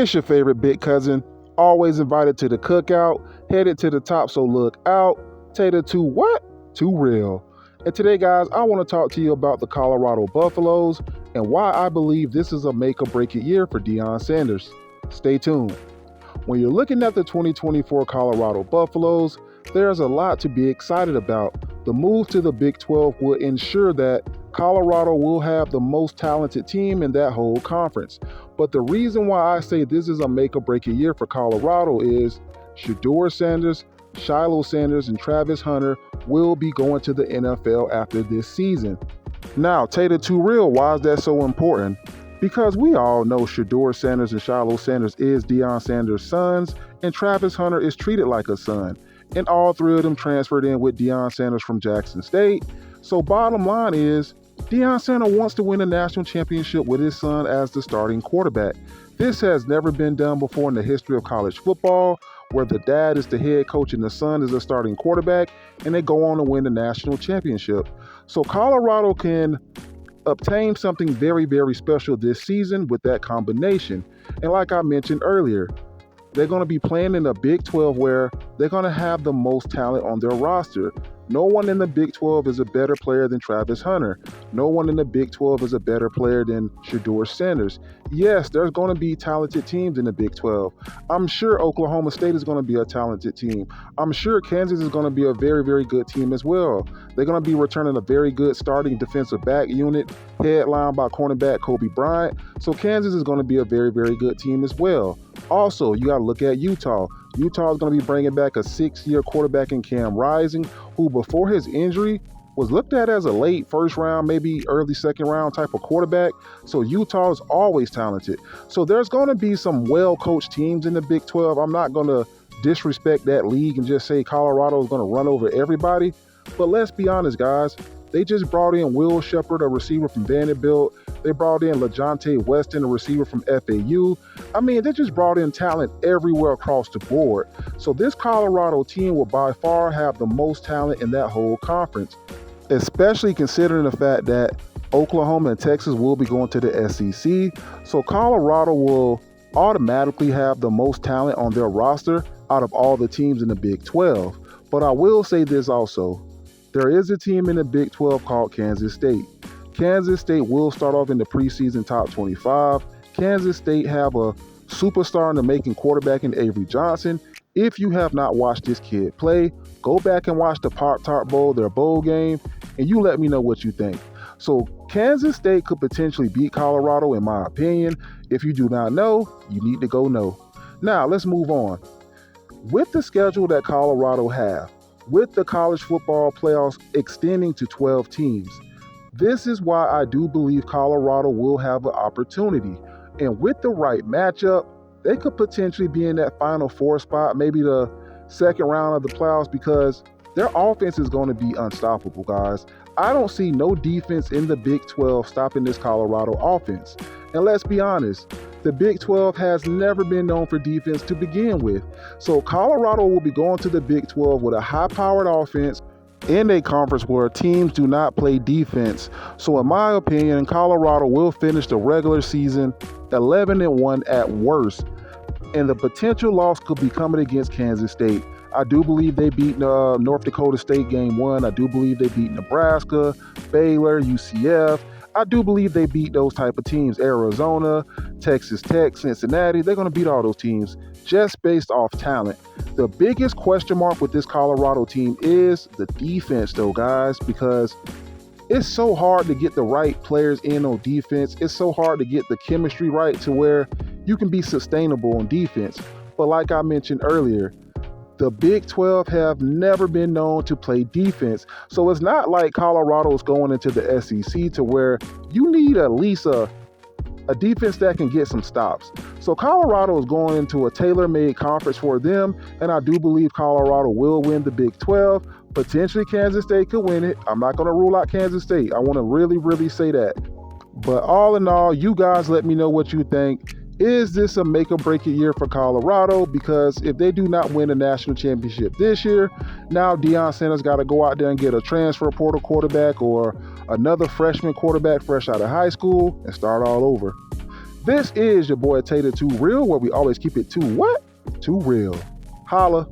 It's your favorite big cousin, always invited to the cookout, headed to the top, so look out. Tater too what? Too real. And today, guys, I want to talk to you about the Colorado Buffaloes and why I believe this is a make or break it year for Deion Sanders. Stay tuned. When you're looking at the 2024 Colorado Buffaloes, there's a lot to be excited about. The move to the Big 12 will ensure that Colorado will have the most talented team in that whole conference. But the reason why I say this is a make or break it year for Colorado is Deion Sanders, Shiloh Sanders, and Travis Hunter will be going to the NFL after this season. Now, Tater too real, why is that so important? Because we all know Deion Sanders and Shiloh Sanders is Deion Sanders' sons, and Travis Hunter is treated like a son. And all three of them transferred in with Deion Sanders from Jackson State. So bottom line is, Deion Sanders wants to win a national championship with his son as the starting quarterback. This has never been done before in the history of college football, where the dad is the head coach and the son is the starting quarterback, and they go on to win the national championship. So Colorado can obtain something very, very special this season with that combination. And like I mentioned earlier, they're going to be playing in the Big 12 where they're going to have the most talent on their roster. No one in the Big 12 is a better player than Travis Hunter. No one in the Big 12 is a better player than Deion Sanders. Yes, there's going to be talented teams in the Big 12. I'm sure Oklahoma State is going to be a talented team. I'm sure Kansas is going to be a very, very good team as well. They're going to be returning a very good starting defensive back unit, headlined by cornerback Kobe Bryant. So Kansas is going to be a very, very good team as well. Also, you got to look at Utah. Utah is going to be bringing back a 6-year quarterback in Cam Rising, who before his injury was looked at as a late first round, maybe early second round type of quarterback. So Utah is always talented. So there's going to be some well-coached teams in the Big 12. I'm not going to disrespect that league and just say Colorado is going to run over everybody. But let's be honest, guys. They just brought in Will Shepard, a receiver from Vanderbilt. They brought in LaJohntay Weston, a receiver from FAU. I mean, they just brought in talent everywhere across the board. So this Colorado team will by far have the most talent in that whole conference, especially considering the fact that Oklahoma and Texas will be going to the SEC. So Colorado will automatically have the most talent on their roster out of all the teams in the Big 12. But I will say this also. There is a team in the Big 12 called Kansas State. Kansas State will start off in the preseason top 25. Kansas State have a superstar in the making quarterback in Avery Johnson. If you have not watched this kid play, go back and watch the Pop-Tart Bowl, their bowl game, and you let me know what you think. So Kansas State could potentially beat Colorado, in my opinion. If you do not know, you need to go know. Now, let's move on. With the schedule that Colorado have, with the college football playoffs extending to 12 teams, this is why I do believe Colorado will have an opportunity. And with the right matchup, they could potentially be in that Final Four spot, maybe the second round of the playoffs, because their offense is going to be unstoppable, guys. I don't see no defense in the Big 12 stopping this Colorado offense. And let's be honest, the Big 12 has never been known for defense to begin with. So Colorado will be going to the Big 12 with a high-powered offense in a conference where teams do not play defense. So in my opinion, Colorado will finish the regular season 11-1 at worst. And the potential loss could be coming against Kansas State. I do believe they beat North Dakota State game 1. I do believe they beat Nebraska, Baylor, UCF. I do believe they beat those type of teams. Arizona, Texas Tech, Cincinnati. They're going to beat all those teams just based off talent. The biggest question mark with this Colorado team is the defense, though, guys, because it's so hard to get the right players in on defense. It's so hard to get the chemistry right to where you can be sustainable on defense. But like I mentioned earlier, the Big 12 have never been known to play defense. So it's not like Colorado is going into the SEC to where you need at least a defense that can get some stops. So Colorado is going into a tailor-made conference for them, and I do believe Colorado will win the Big 12. Potentially Kansas State could win it. I'm not going to rule out Kansas State. I want to really, really say that. But all in all, you guys let me know what you think. Is this a make or break it year for Colorado? Because if they do not win the national championship this year, now Deion Sanders got to go out there and get a transfer portal quarterback or another freshman quarterback fresh out of high school and start all over. This is your boy Tater Too Real, where we always keep it too what? Too real. Holla.